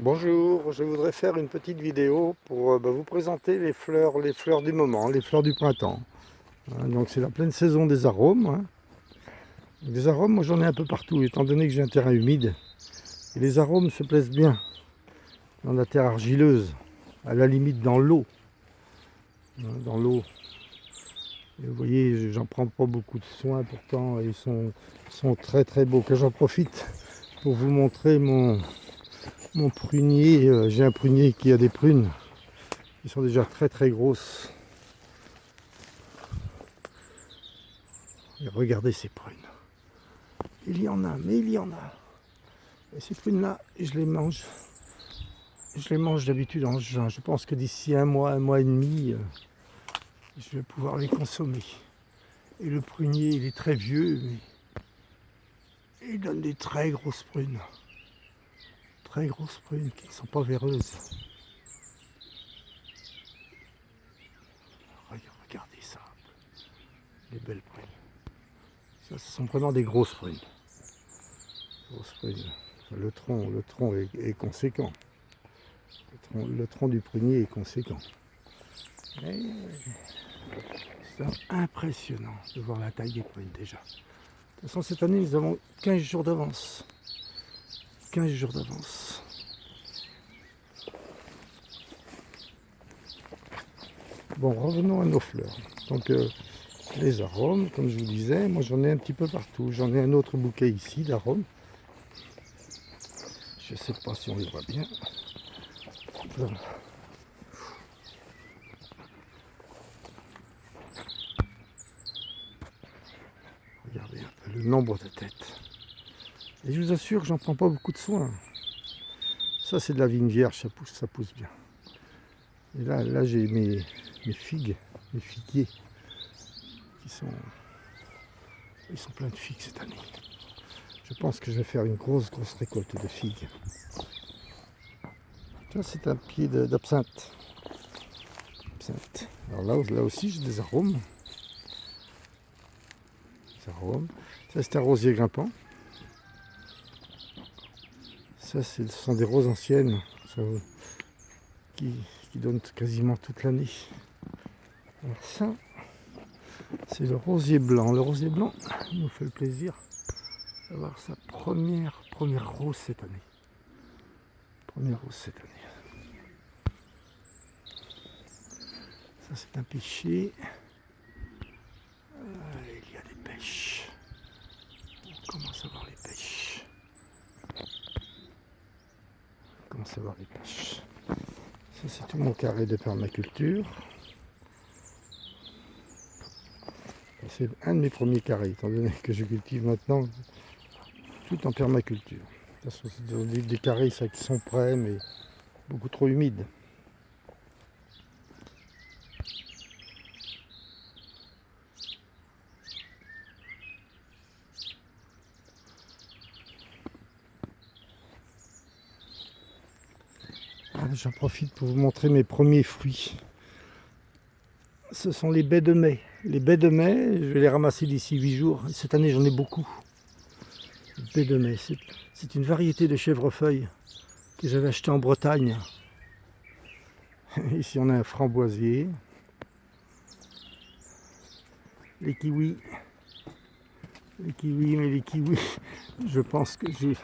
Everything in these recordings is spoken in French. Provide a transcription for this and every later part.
Bonjour, je voudrais faire une petite vidéo pour vous présenter les fleurs du moment, les fleurs du printemps. Donc c'est la pleine saison des arômes, hein. Des arômes, moi j'en ai un peu partout, étant donné que j'ai un terrain humide. Et les arômes se plaisent bien dans la terre argileuse, à la limite dans l'eau. Dans l'eau. Et vous voyez, j'en prends pas beaucoup de soin, pourtant ils sont très très beaux. Que j'en profite pour vous montrer mon prunier. J'ai un prunier qui a des prunes qui sont déjà très très grosses. Et regardez ces prunes. Il y en a, mais il y en a. Et ces prunes-là, je les mange. Je les mange d'habitude en juin. Je pense que d'ici un mois et demi, je vais pouvoir les consommer. Et le prunier, il est très vieux, mais il donne des très grosses prunes. Très grosses prunes qui ne sont pas véreuses. Regardez ça. Les belles prunes. Ça, ce sont vraiment des grosses prunes. Grosses prunes. Enfin, le tronc est conséquent. Le tronc du prunier est conséquent. C'est impressionnant de voir la taille des prunes déjà. De toute façon, cette année, nous avons 15 jours d'avance. 15 jours d'avance. Bon, revenons à nos fleurs. Donc, les arômes, comme je vous disais, moi j'en ai un petit peu partout. J'en ai un autre bouquet ici d'arômes. Je ne sais pas si on les voit bien. Voilà. Regardez un peu le nombre de têtes. Et je vous assure que j'en prends pas beaucoup de soin. Ça c'est de la vigne vierge, ça pousse bien. Et là j'ai mes figues, mes figuiers, ils sont pleins de figues cette année. Je pense que je vais faire une grosse récolte de figues. Ça c'est un pied d'absinthe. Alors là aussi j'ai des arômes. Ça c'est un rosier grimpant. Ça ce sont des roses anciennes qui donnent quasiment toute l'année. Alors ça c'est le rosier blanc. Le rosier blanc nous fait le plaisir d'avoir sa première rose cette année. Première rose cette année. Ça c'est un pêcher. Il y a des pêches. On commence à voir les pêches. Ça c'est tout mon carré de permaculture. C'est un de mes premiers carrés, étant donné que je cultive maintenant tout en permaculture. C'est des carrés ça, qui sont prêts, mais beaucoup trop humides. J'en profite pour vous montrer mes premiers fruits. Ce sont les baies de mai. Les baies de mai, je vais les ramasser d'ici 8 jours. Cette année, j'en ai beaucoup. Les baies de mai, c'est une variété de chèvrefeuille que j'avais acheté en Bretagne. Ici, on a un framboisier. Les kiwis, je pense que je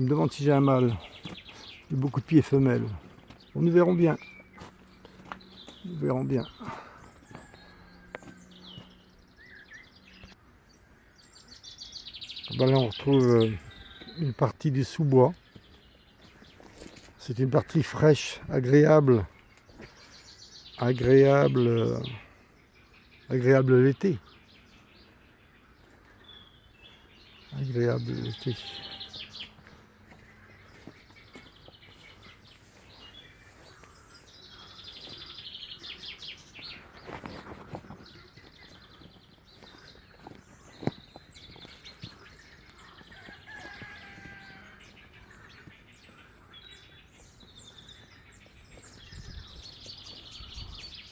me demande si j'ai un mâle. J'ai beaucoup de pieds femelles. Bon, nous verrons bien. Ben là, on retrouve une partie du sous-bois. C'est une partie fraîche, agréable l'été. Agréable l'été.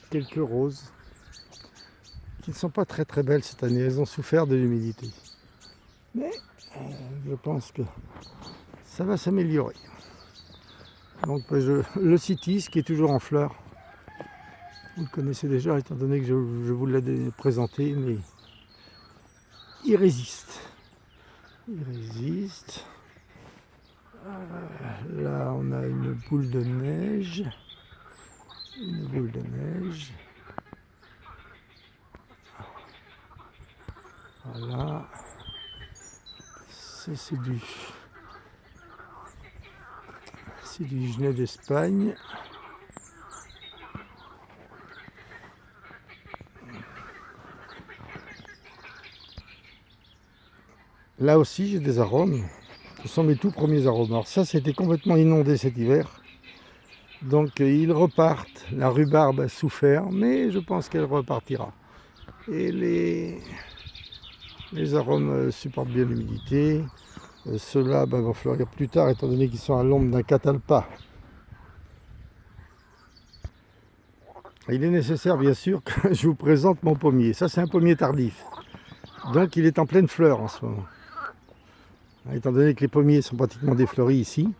Quelques roses qui ne sont pas très belles cette année. Elles ont souffert de l'humidité. Mais je pense que ça va s'améliorer. Donc le cytis qui est toujours en fleurs. Vous le connaissez déjà étant donné que je vous l'ai présenté, mais il résiste. Il résiste. Là on a une boule de neige. Une boule de neige. Voilà. Ça c'est du genêt d'Espagne. Là aussi j'ai des arômes. Ce sont mes tout premiers arômes. Alors ça c'était complètement inondé cet hiver. Donc ils repartent. La rhubarbe a souffert, mais je pense qu'elle repartira. Et les arômes supportent bien l'humidité. Ceux-là vont fleurir plus tard étant donné qu'ils sont à l'ombre d'un catalpa. Il est nécessaire bien sûr que je vous présente mon pommier. Ça c'est un pommier tardif. Donc il est en pleine fleur en ce moment. Étant donné que les pommiers sont pratiquement défleuris ici.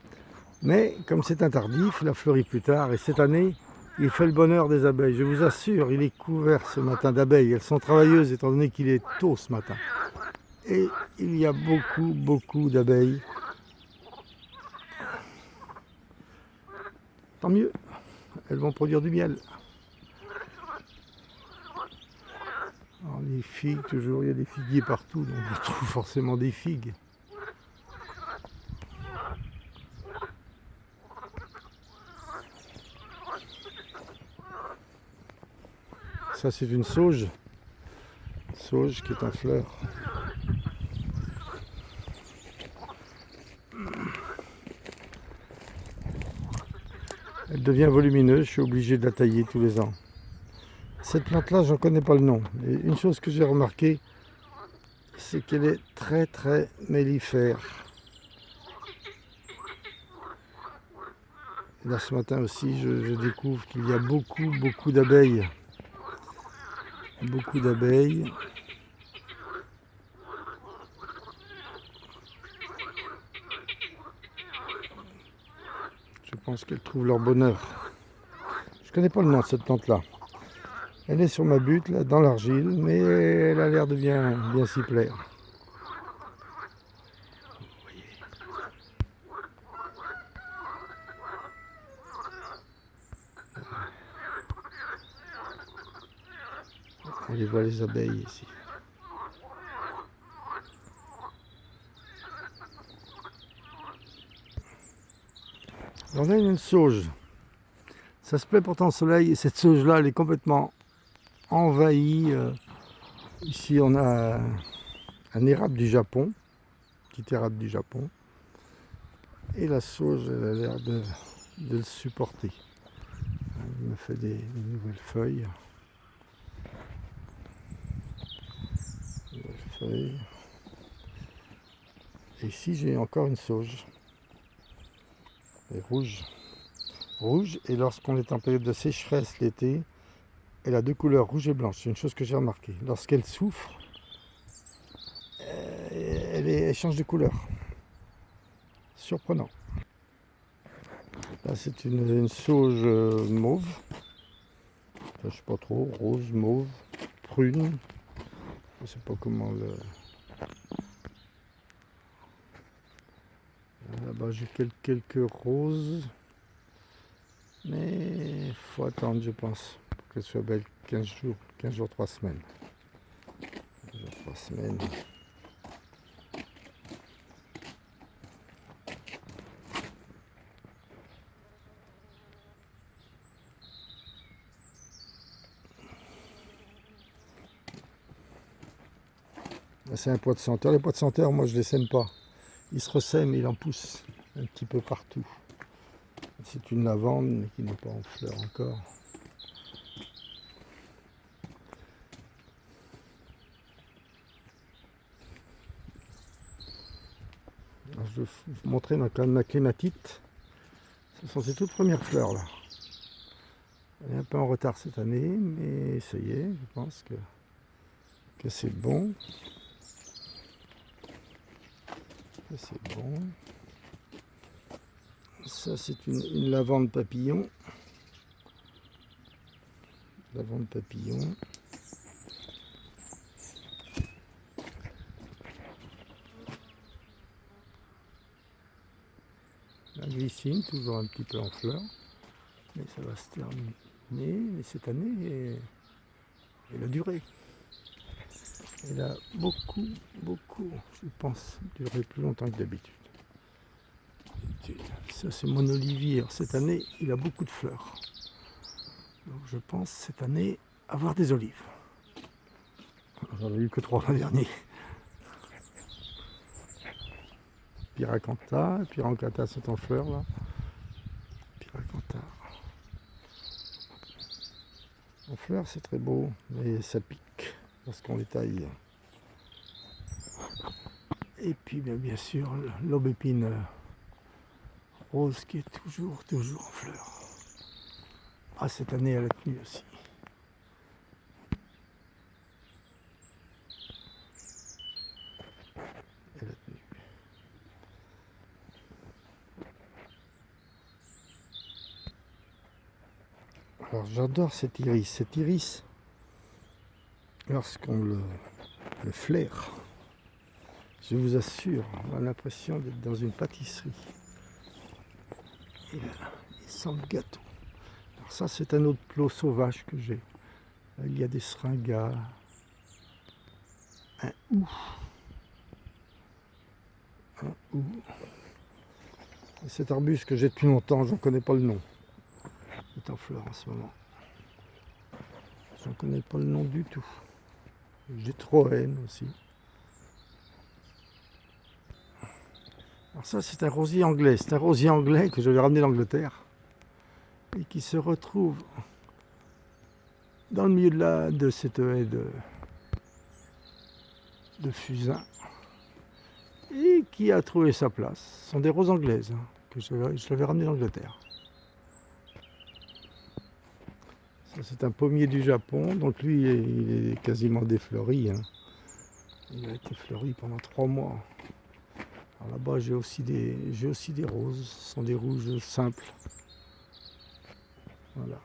Mais comme c'est un tardif, il a fleuri plus tard. Et cette année, il fait le bonheur des abeilles. Je vous assure, il est couvert ce matin d'abeilles. Elles sont travailleuses étant donné qu'il est tôt ce matin. Et il y a beaucoup d'abeilles. Tant mieux, elles vont produire du miel. Alors les figues, toujours, il y a des figuiers partout, donc je trouve forcément des figues. Ça c'est une sauge qui est en fleur. Elle devient volumineuse, je suis obligé de la tailler tous les ans. Cette plante-là, je n'en connais pas le nom. Et une chose que j'ai remarqué, c'est qu'elle est très mellifère. Là, ce matin aussi, je découvre qu'il y a beaucoup d'abeilles. Beaucoup d'abeilles. Je pense qu'elles trouvent leur bonheur. Je ne connais pas le nom de cette plante-là. Elle est sur ma butte, là, dans l'argile, mais elle a l'air de bien s'y plaire. On les voit les abeilles ici. On a une sauge. Ça se plaît pourtant au soleil et cette sauge-là, elle est complètement envahie. Ici, on a un érable du Japon, petit érable du Japon. Et la sauge, elle a l'air de le supporter. Elle me fait des nouvelles feuilles. Et ici, j'ai encore une sauge. Elle est rouge. Rouge, et lorsqu'on est en période de sécheresse l'été, elle a deux couleurs, rouge et blanche. C'est une chose que j'ai remarqué. Lorsqu'elle souffre, elle change de couleur. Surprenant. Là, c'est une sauge mauve. Enfin, je sais pas trop, rose, mauve, prune. Je sais pas comment le... Là-bas, j'ai quelques roses. Mais il faut attendre, je pense, pour qu'elle soit belle 15 jours, 3 semaines. 15 jours, 3 semaines. C'est un pois de senteur. Les pois de senteur, moi je ne les sème pas. Ils se ressèment et il en pousse un petit peu partout. C'est une lavande mais qui n'est pas en fleur encore. Alors, je vais vous montrer ma clématite. Ce sont ses toutes premières fleurs là. Elle est un peu en retard cette année, mais ça y est, je pense que c'est bon. C'est bon. Ça c'est une lavande papillon. Lavande papillon. La glycine, toujours un petit peu en fleurs. Mais ça va se terminer. Mais cette année, elle a duré. Elle a beaucoup, je pense, duré plus longtemps que d'habitude. Ça c'est mon olivier. Cette année, il a beaucoup de fleurs. Donc je pense cette année avoir des olives. J'en ai eu que 3 l'an dernier. Pyracantha c'est en fleurs là. Pyracantha. En fleurs c'est très beau, mais ça pique lorsqu'on les taille. Et puis bien sûr l'aubépine rose qui est toujours en fleurs. Ah, cette année elle a tenu aussi. Elle a tenu. Alors j'adore cet iris. Cet iris, lorsqu'on le flaire, je vous assure, on a l'impression d'être dans une pâtisserie. Et là, il sent le gâteau. Alors ça, c'est un autre plot sauvage que j'ai. Là, il y a des seringas, un hou. Et cet arbuste que j'ai depuis longtemps, j'en connais pas le nom. Il est en fleurs en ce moment. J'en connais pas le nom du tout. J'ai trop haine aussi. Alors ça, c'est un rosier anglais. C'est un rosier anglais que je vais ramener d'Angleterre et qui se retrouve dans le milieu de cette haie de fusain et qui a trouvé sa place. Ce sont des roses anglaises que je l'avais ramené d'Angleterre. Ça, c'est un pommier du Japon, donc lui, il est quasiment défleuri. Il a été fleuri pendant 3 mois. Alors là-bas, j'ai aussi des roses. Ce sont des rouges simples. Voilà.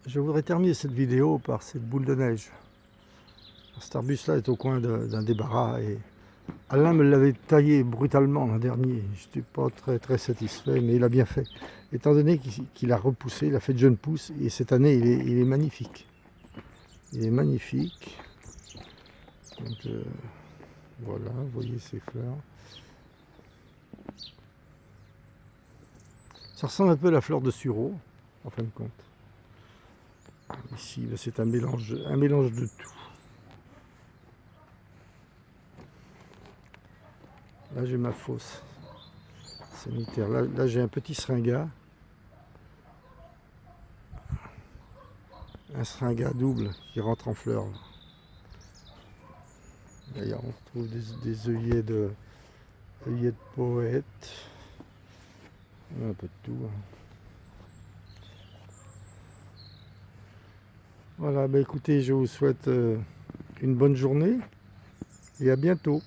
Je voudrais terminer cette vidéo par cette boule de neige. Cet arbuste-là est au coin d'un débarras et Alain me l'avait taillé brutalement l'an dernier. Je n'étais pas très satisfait, mais il a bien fait. Étant donné qu'il a repoussé, il a fait de jeunes pousses et cette année il est magnifique. Il est magnifique. Donc voilà, vous voyez ces fleurs. Ça ressemble un peu à la fleur de sureau, en fin de compte. Ici, c'est un mélange de tout. Là, j'ai ma fosse sanitaire. Là j'ai un petit seringa. Un seringa double qui rentre en fleurs. D'ailleurs, on trouve des œillets de poète. Un peu de tout. Voilà, écoutez, je vous souhaite une bonne journée et à bientôt.